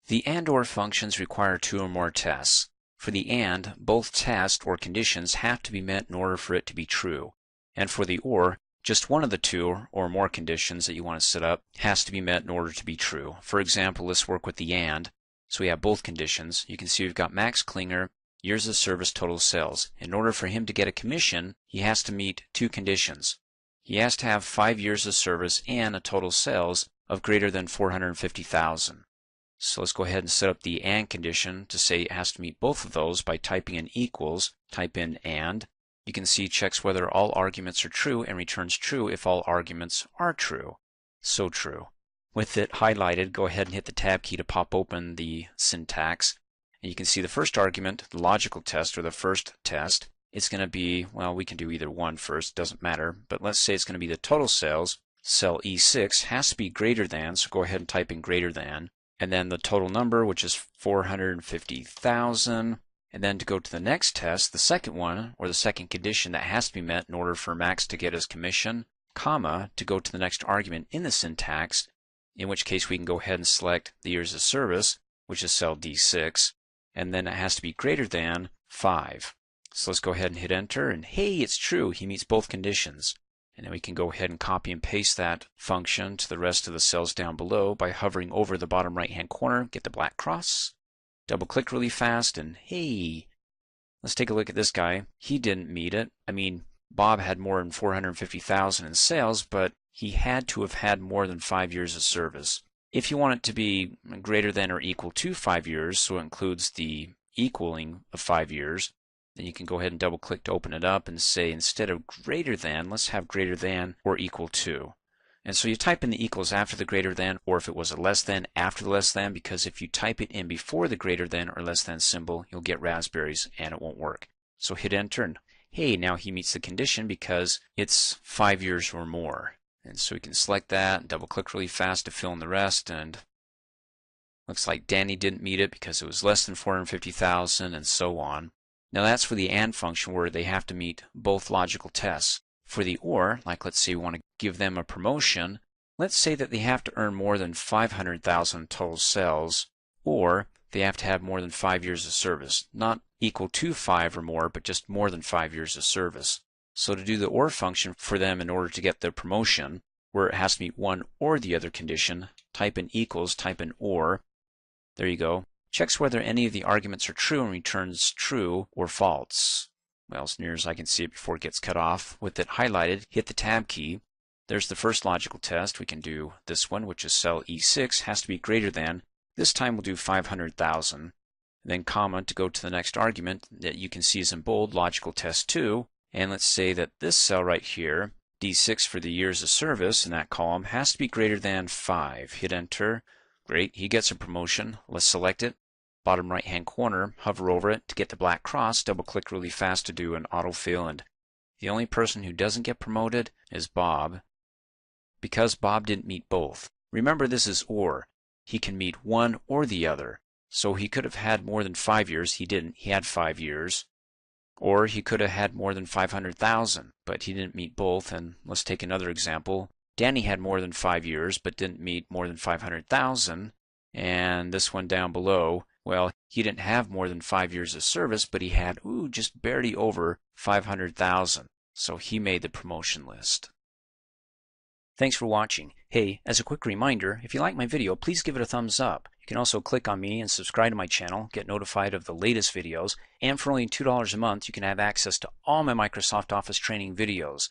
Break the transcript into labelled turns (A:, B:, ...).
A: The and/or functions require two or more tests. For the and, both tests or conditions have to be met in order for it to be true. And for the or, just one of the two or more conditions that you want to set up has to be met in order to be true. For example, let's work with the and. So we have both conditions. You can see we've got Max Klinger, years of service, total sales. In order for him to get a commission, he has to meet two conditions. He has to have 5 years of service and a total sales of greater than $450,000. So let's go ahead and set up the and condition to say it has to meet both of those by typing in equals, type in and. You can see it checks whether all arguments are true and returns true if all arguments are true. So true. With it highlighted, go ahead and hit the tab key to pop open the syntax. And you can see the first argument, the logical test or the first test, it's going to be, well, we can do either one first, doesn't matter, but let's say it's going to be the total sales. Cell E6 has to be greater than, so go ahead and type in greater than. And then the total number, which is 450,000. And then to go to the next test, the second one, or the second condition that has to be met in order for Max to get his commission, comma, to go to the next argument in the syntax, in which case we can go ahead and select the years of service, which is cell D6, and then it has to be greater than 5. So let's go ahead and hit enter, and hey, it's true, he meets both conditions. And then we can go ahead and copy and paste that function to the rest of the cells down below by hovering over the bottom right hand corner, get the black cross, double click really fast, and hey, let's take a look at this guy. He didn't meet it. I mean, Bob had more than 450,000 in sales, but he had to have had more than 5 years of service. If you want it to be greater than or equal to 5 years, so it includes the equaling of 5 years, then you can go ahead and double click to open it up and say instead of greater than, let's have greater than or equal to. And so you type in the equals after the greater than, or if it was a less than, after the less than, because if you type it in before the greater than or less than symbol, you'll get raspberries and it won't work. So hit enter and hey, now he meets the condition because it's 5 years or more. And so we can select that and double click really fast to fill in the rest, and looks like Danny didn't meet it because it was less than 450,000 and so on. Now that's for the and function where they have to meet both logical tests. For the or, like let's say we want to give them a promotion, let's say that they have to earn more than 500,000 total sales, or they have to have more than 5 years of service. Not equal to 5 or more, but just more than 5 years of service. So to do the or function for them in order to get the promotion, where it has to meet one or the other condition, type in equals, type in or. There you go. Checks whether any of the arguments are true and returns true or false. Well, as near as I can see it before it gets cut off. With it highlighted, hit the tab key. There's the first logical test. We can do this one, which is cell E6, has to be greater than. This time we'll do 500,000. Then comma to go to the next argument that you can see is in bold, logical test 2. And let's say that this cell right here, D6 for the years of service in that column, has to be greater than 5. Hit enter. Great, he gets a promotion. Let's select it. Bottom right hand corner, hover over it to get the black cross, double click really fast to do an autofill, and the only person who doesn't get promoted is Bob, because Bob didn't meet both. Remember, this is or. He can meet one or the other. So he could have had more than 5 years. He didn't. He had 5 years. Or he could have had more than 500,000, but he didn't meet both. And let's take another example. Danny had more than 5 years, but didn't meet more than 500,000. And this one down below, well, he didn't have more than 5 years of service, but he had, just barely over 500,000. So he made the promotion list. Thanks for watching. Hey, as a quick reminder, if you like my video, please give it a thumbs up. You can also click on me and subscribe to my channel, get notified of the latest videos, and for only $2 a month, you can have access to all my Microsoft Office training videos.